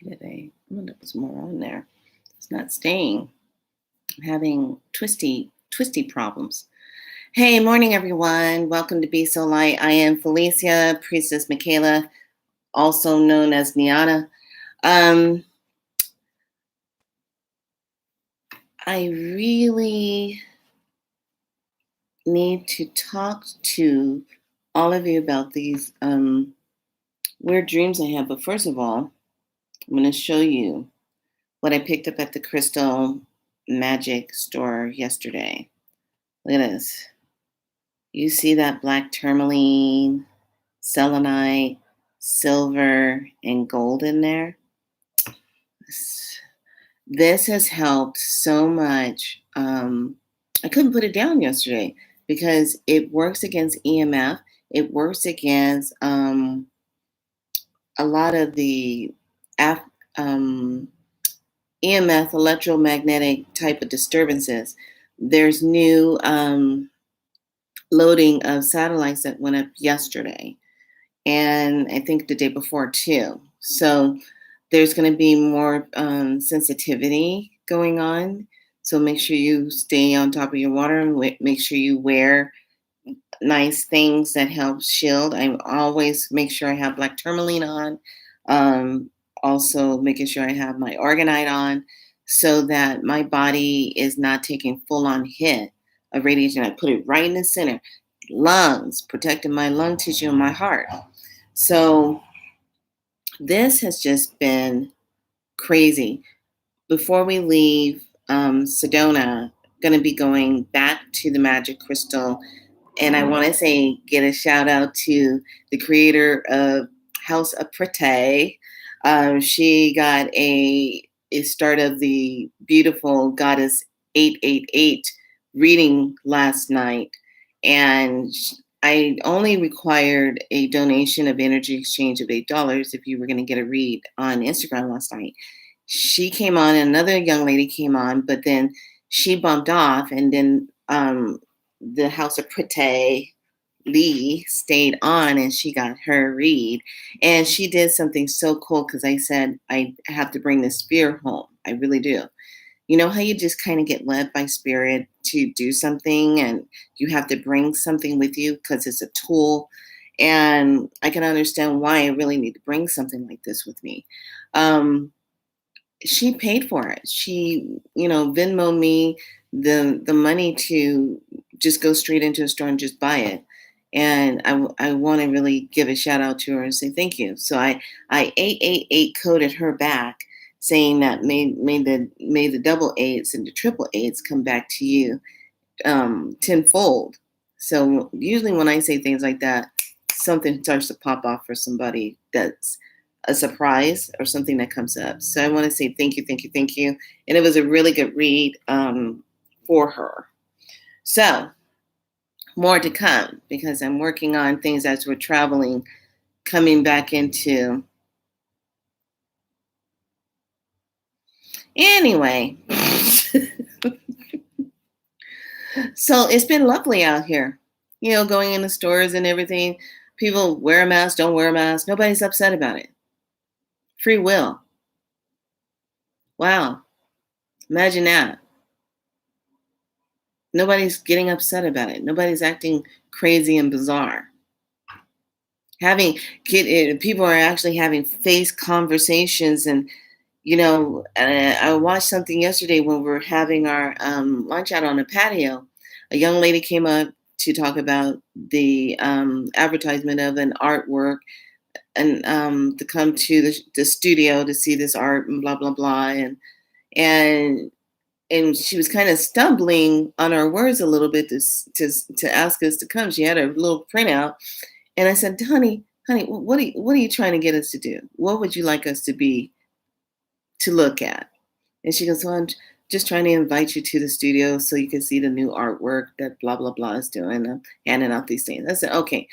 today. I'm gonna put some more on there. It's not staying. I'm having twisty problems. Hey, morning everyone. Welcome to Be So Light. I am Felicia, Priestess Michaela, also known as Niana. I really need to talk to all of you about these weird dreams I have. But first of all, I'm going to show you what I picked up at the Crystal Magic store yesterday. Look at this. You see that black tourmaline, selenite, silver, and gold in there? This has helped so much. I couldn't put it down yesterday because it works against EMF. It works against a lot of the EMF, electromagnetic type of disturbances. There's new loading of satellites that went up yesterday, and I think the day before too. So there's going to be more sensitivity going on. So make sure you stay on top of your water and make sure you wear nice things that help shield. I always make sure I have black tourmaline on. Also making sure I have my orgonite on so that my body is not taking full-on hit of radiation. I put it right in the center, lungs, protecting my lung tissue and my heart. So this has just been crazy. Before we leave Sedona, going to be going back to the Magic Crystal. And I want to say, get a shout out to the creator of House of Prete. She got a start of the beautiful Goddess 888 reading last night. And I only required a donation of energy exchange of $8 if you were going to get a read on Instagram last night. She came on, another young lady came on, but then she bumped off, and then the House of Prete Lee stayed on and she got her read. And she did something so cool because I said, I have to bring this spear home. I really do. You know how you just kind of get led by spirit to do something and you have to bring something with you because it's a tool. And I can understand why I really need to bring something like this with me. She paid for it. She, Venmo me the money to just go straight into a store and just buy it. And I want to really give a shout out to her and say thank you. So I 888 coded her back, saying that may the double eights and the triple eights come back to you tenfold. So usually when I say things like that, something starts to pop off for somebody that's a surprise or something that comes up. So I want to say thank you. And it was a really good read for her. So more to come because I'm working on things as we're traveling, coming back into. Anyway, so it's been lovely out here, going in the stores and everything. People wear a mask, don't wear a mask. Nobody's upset about it. Free will. Wow. Imagine that. Nobody's getting upset about it. Nobody's acting crazy and bizarre. People are actually having face conversations. And, I watched something yesterday when we were having our lunch out on the patio. A young lady came up to talk about the advertisement of an artwork and to come to the studio to see this art and blah, blah, blah. And she was kind of stumbling on our words a little bit to ask us to come. She had a little printout. And I said, honey, what are you trying to get us to do? What would you like us to look at? And she goes, well, I'm just trying to invite you to the studio so you can see the new artwork that blah, blah, blah is doing, handing out these things. I said, okay,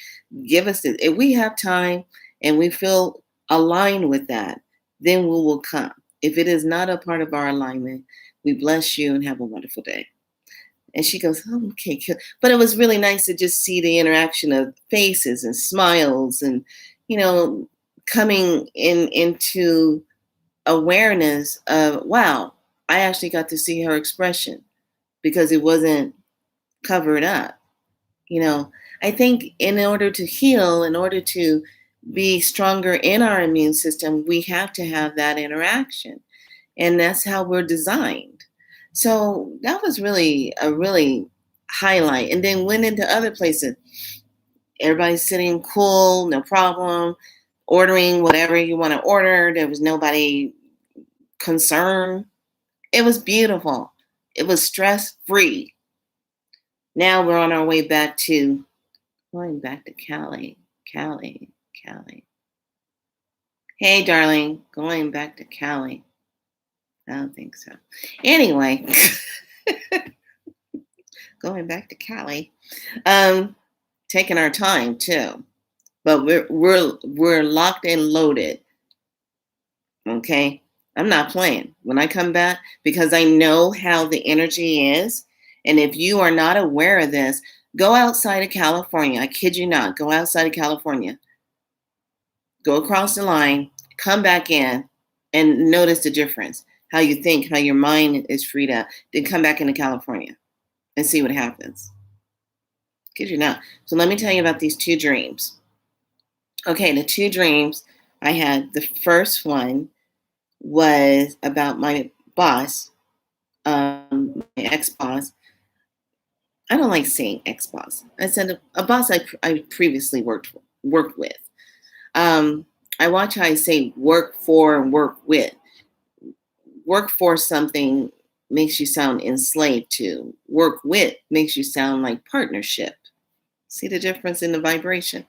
give us this. If we have time and we feel aligned with that, then we will come. If it is not a part of our alignment, we bless you and have a wonderful day. And she goes, oh, okay. But it was really nice to just see the interaction of faces and smiles and, coming into awareness of, wow, I actually got to see her expression because it wasn't covered up. You know, I think in order to heal, in order to be stronger in our immune system, we have to have that interaction. And that's how we're designed. So that was really a really highlight. And then went into other places. Everybody's sitting cool, no problem, ordering whatever you want to order. There was nobody concerned. It was beautiful. It was stress free. Now we're on our way back to going back to Cali. Cali, Cali. Hey, darling, going back to Cali. I don't think so. Anyway, going back to Cali. Taking our time too, but we're locked and loaded. Okay, I'm not playing when I come back because I know how the energy is. And if you are not aware of this, go outside of California. I kid you not. Go outside of California. Go across the line, come back in, and notice the difference. How you think, how your mind is freed up. Then come back into California and see what happens. Kid you not. So let me tell you about these two dreams. Okay, the two dreams I had. The first one was about my boss, my ex-boss. I don't like saying ex-boss. I said a boss I previously worked with. Um, I watch how I say work for and work with. Work for something makes you sound enslaved to. Work with makes you sound like partnership. See the difference in the vibration?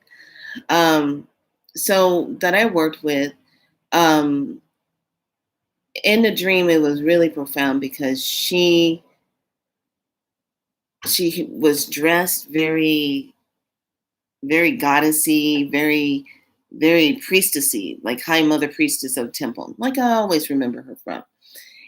So that I worked with, um, in the dream, it was really profound because she was dressed very, very goddessy, very, very priestessy, like High Mother Priestess of Temple, like I always remember her from.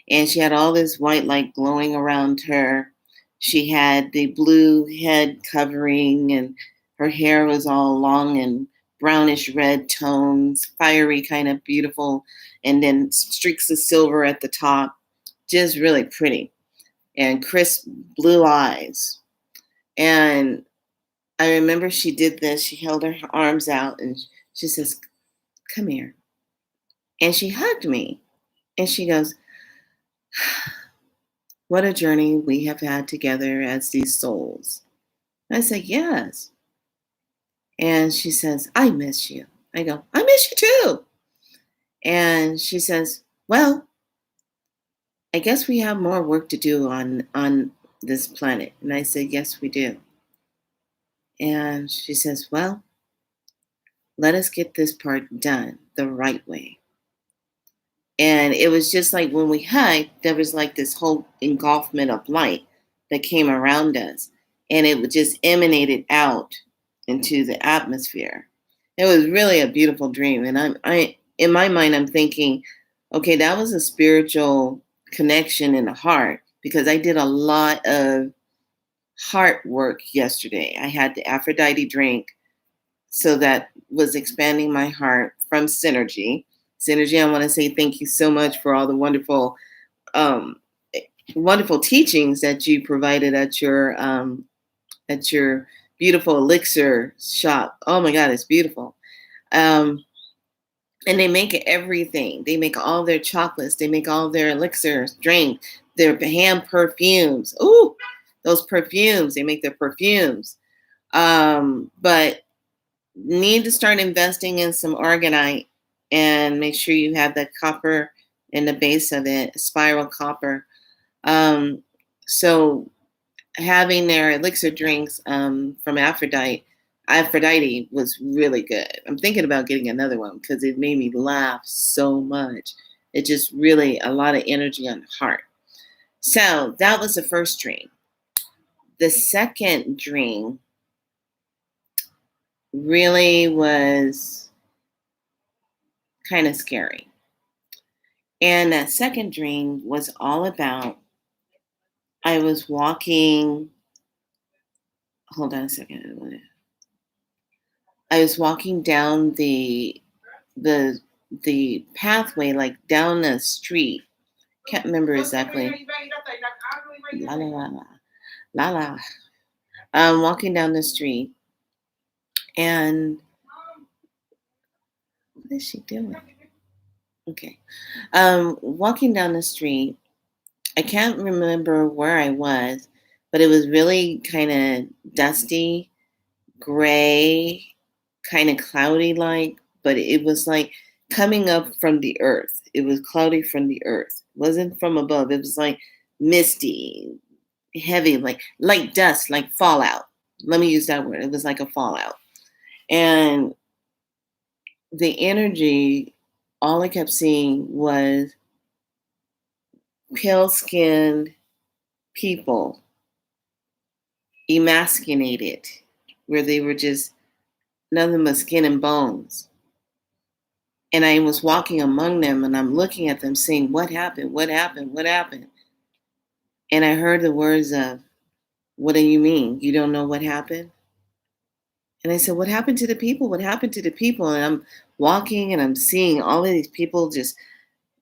And she had all this white light glowing around her. She had the blue head covering, and her hair was all long and brownish red tones, fiery, kind of beautiful, and then streaks of silver at the top. Just really pretty. And crisp blue eyes. And I remember she did this. She held her arms out and she says, "Come here." And she hugged me. And she goes, "What a journey we have had together as these souls." And I said, "Yes." And she says, "I miss you." I go, "I miss you too." And she says, "Well, I guess we have more work to do on this planet." And I said, "Yes, we do." And she says, "Well, let us get this part done the right way." And it was just like when we hugged, there was like this whole engulfment of light that came around us. And it would just emanated out into the atmosphere. It was really a beautiful dream. And I in my mind, I'm thinking, okay, that was a spiritual connection in the heart because I did a lot of heart work yesterday. I had the Aphrodite drink. So that was expanding my heart from Synergy. Synergy, I want to say thank you so much for all the um, wonderful teachings that you provided at your beautiful elixir shop. Oh my God, it's beautiful. Um, and they make everything. They make all their chocolates. They make all their elixirs, drink, their hand perfumes. Ooh, those perfumes. They make their perfumes. But need to start investing in some organite and make sure you have the copper in the base of it, spiral copper. So having their elixir drinks from Aphrodite was really good. I'm thinking about getting another one because it made me laugh so much. It just really a lot of energy on the heart. So that was the first dream. The second dream really was kind of scary. And that second dream was all about I was walking. Hold on a second. I was walking down the the pathway, like down the street. Can't remember exactly. La la la la la la. Walking down the street, and what is she doing? Okay. Walking down the street, I can't remember where I was, but it was really kind of dusty, gray, kind of cloudy like, but it was like coming up from the earth. It was cloudy from the earth. It wasn't from above. It was like misty, heavy, like dust, like fallout. Let me use that word. It was like a fallout. And the energy, all I kept seeing was pale skinned people, emasculated, where they were just nothing but skin and bones. And I was walking among them and I'm looking at them saying, "What happened? What happened? What happened?" And I heard the words of, "What do you mean? You don't know what happened?" And I said, "What happened to the people? What happened to the people?" And I'm walking and I'm seeing all of these people just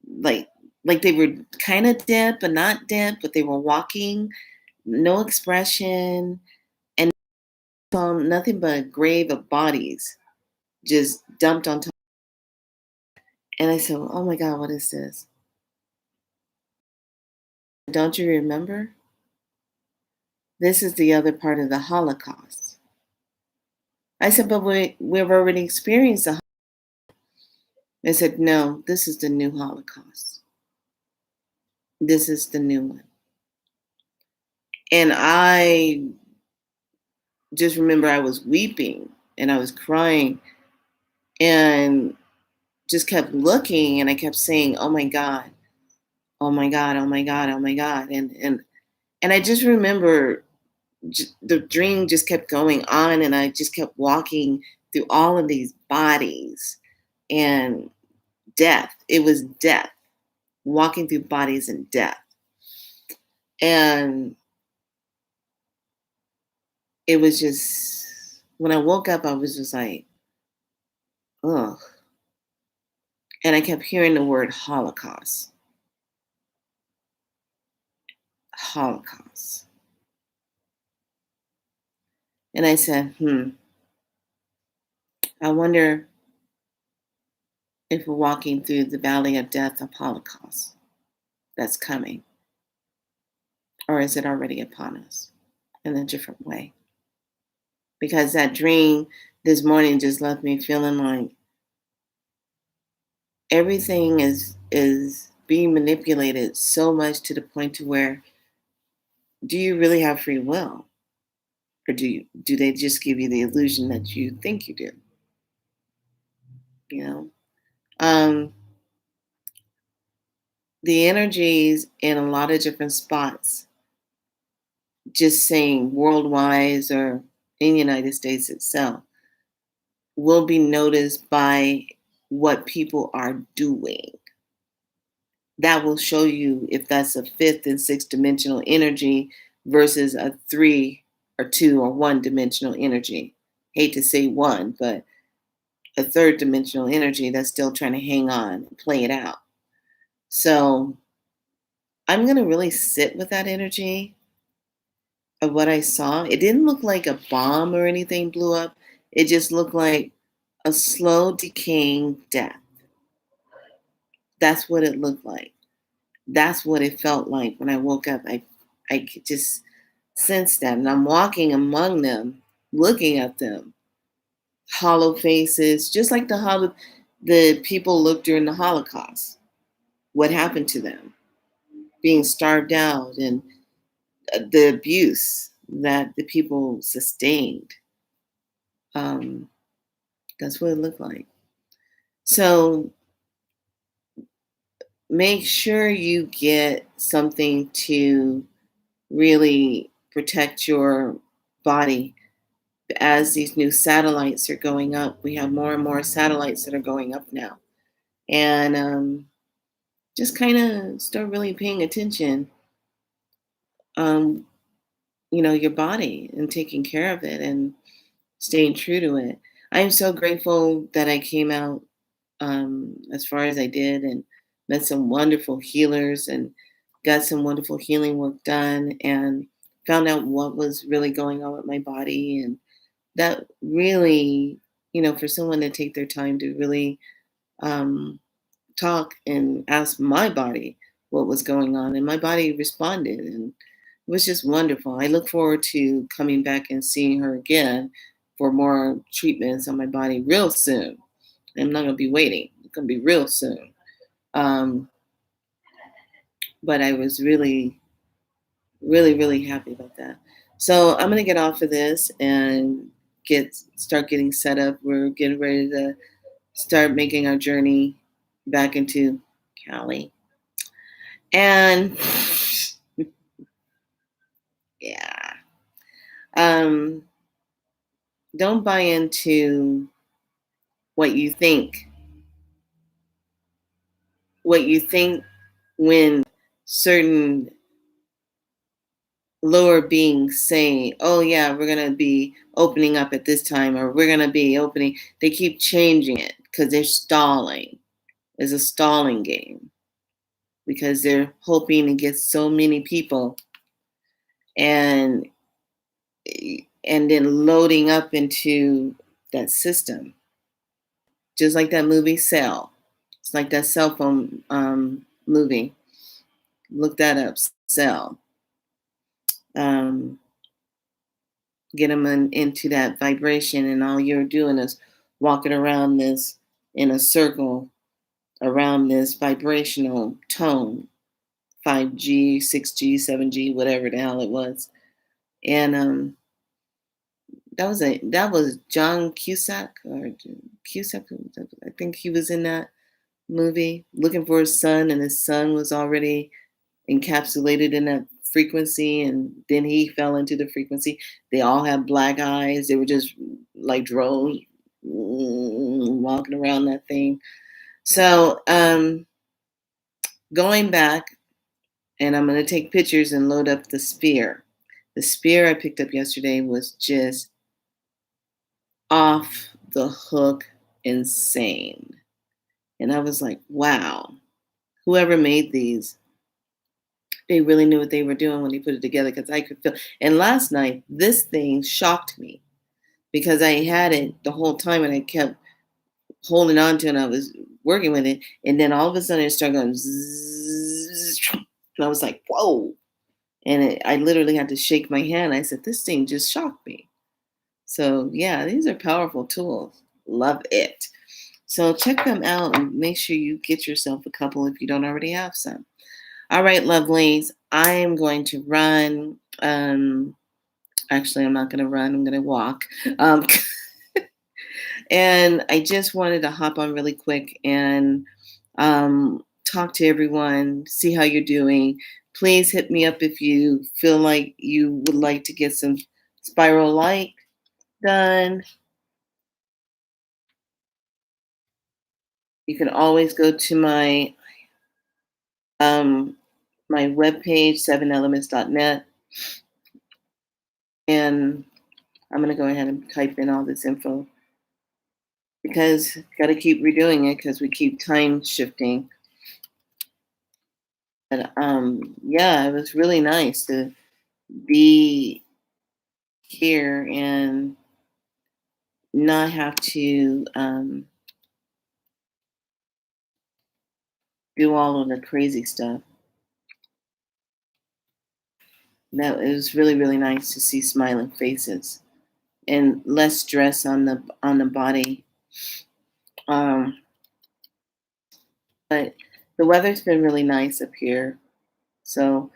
like like they were kind of dead, but not dead, but they were walking, no expression, and found nothing but a grave of bodies just dumped on top. And I said, "Oh my God, what is this? Don't you remember? This is the other part of the Holocaust." I said, "But we've already experienced the." They said, "No, this is the new Holocaust. This is the new one." And I just remember I was weeping and I was crying and just kept looking and I kept saying, "Oh my God, oh my God, oh my God, oh my God." And I just remember the dream just kept going on and I just kept walking through all of these bodies and death. It was death, walking through bodies and death. And it was just, when I woke up, I was just like, ugh. And I kept hearing the word Holocaust, Holocaust. And I said, I wonder if we're walking through the valley of death of Holocaust that's coming, or is it already upon us in a different way? Because that dream this morning just left me feeling like everything is being manipulated so much to the point to where, do you really have free will, or do they just give you the illusion that you think you do? You know, um, the energies in a lot of different spots, just saying worldwide or in the United States itself, will be noticed by what people are doing. That will show you if that's a fifth and sixth dimensional energy versus a three or two or one dimensional energy. Hate to say one, but a third dimensional energy that's still trying to hang on and play it out. So I'm going to really sit with that energy of what I saw. It didn't look like a bomb or anything blew up, it just looked like a slow decaying death. That's what it looked like. That's what it felt like when I woke up. I could just sense that. And I'm walking among them, looking at them, hollow faces, just like the people looked during the Holocaust. What happened to them? Being starved out and the abuse that the people sustained. Um, that's what it looked like. So make sure you get something to really protect your body. As these new satellites are going up, we have more and more satellites that are going up now. And just kind of start really paying attention, um, your body and taking care of it and staying true to it. I am so grateful that I came out as far as I did, and met some wonderful healers and got some wonderful healing work done, and found out what was really going on with my body. And that really, for someone to take their time to really um, talk and ask my body what was going on, and my body responded, and it was just wonderful. I look forward to coming back and seeing her again for more treatments on my body real soon. I'm not going to be waiting. It's going to be real soon. Um, but I was really, really, really happy about that. So I'm going to get off of this and start getting set up. We're getting ready to start making our journey back into Cali. And yeah, um, don't buy into what you think. What you think when certain lower beings say, "Oh yeah, we're gonna be opening up at this time," or "We're gonna be opening." They keep changing it because they're stalling. It's a stalling game because they're hoping to get so many people and and then loading up into that system, just like that movie Cell. It's like that cell phone movie. Look that up, Cell. Um, get them into that vibration, and all you're doing is walking around this in a circle around this vibrational tone, 5G, 6G, 7G, whatever the hell it was. And that was John Cusack, or Cusack. I think he was in that movie looking for his son, and his son was already encapsulated in that frequency, and then he fell into the frequency. They all had black eyes. They were just like drones walking around that thing. So going back, and I'm going to take pictures and load up the spear. The spear I picked up yesterday was just off the hook insane. And I was like, wow, whoever made these, they really knew what they were doing when they put it together, because I could feel. And last night, this thing shocked me because I had it the whole time and I kept holding on to it and I was working with it. And then all of a sudden it started going zzz, and I was like, whoa. And I literally had to shake my hand. I said, this thing just shocked me. So, yeah, these are powerful tools. Love it. So, check them out and make sure you get yourself a couple if you don't already have some. All right, lovelies, I am going to run. Actually, I'm not going to run, I'm going to walk. Um, and I just wanted to hop on really quick and talk to everyone, see how you're doing. Please hit me up if you feel like you would like to get some spiral light done. You can always go to um, my webpage, sevenelements.net, and I'm going to go ahead and type in all this info because got to keep redoing it because we keep time shifting. But yeah, it was really nice to be here and not have to do all of the crazy stuff. That it was really, really nice to see smiling faces and less stress on the body. Um, but the weather's been really nice up here, so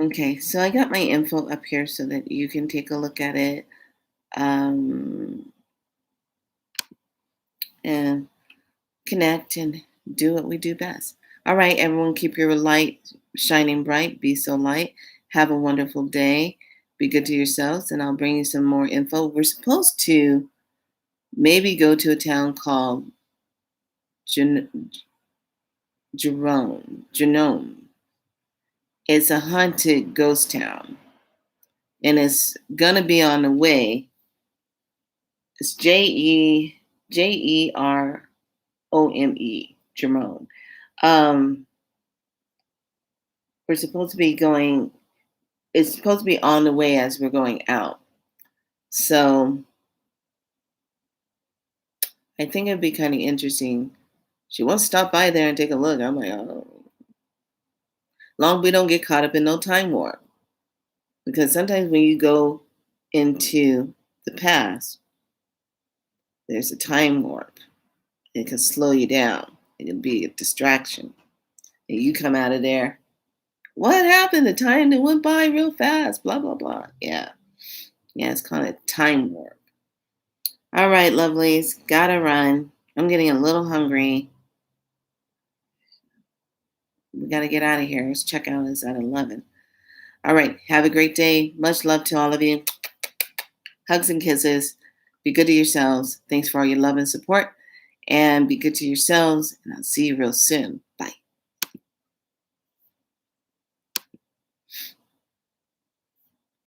okay. So I got my info up here so that you can take a look at it um, and connect and do what we do best. All right, everyone, keep your light shining bright. Be so light. Have a wonderful day. Be good to yourselves, and I'll bring you some more info. We're supposed to maybe go to a town called Genome. It's a haunted ghost town, and it's gonna be on the way. It's Jerome, Jerome. We're supposed to be going. It's supposed to be on the way as we're going out. So I think it'd be kind of interesting. She wants to stop by there and take a look. I'm like, oh, long we don't get caught up in no time warp. Because sometimes when you go into the past, there's a time warp. It can slow you down. It can be a distraction. And you come out of there. What happened? The time that went by real fast. Blah, blah, blah. Yeah. Yeah, it's kind of time warp. All right, lovelies. Gotta run. I'm getting a little hungry. We got to get out of here. Let's check out is at 11. All right. Have a great day. Much love to all of you. Hugs and kisses. Be good to yourselves. Thanks for all your love and support. And be good to yourselves. And I'll see you real soon.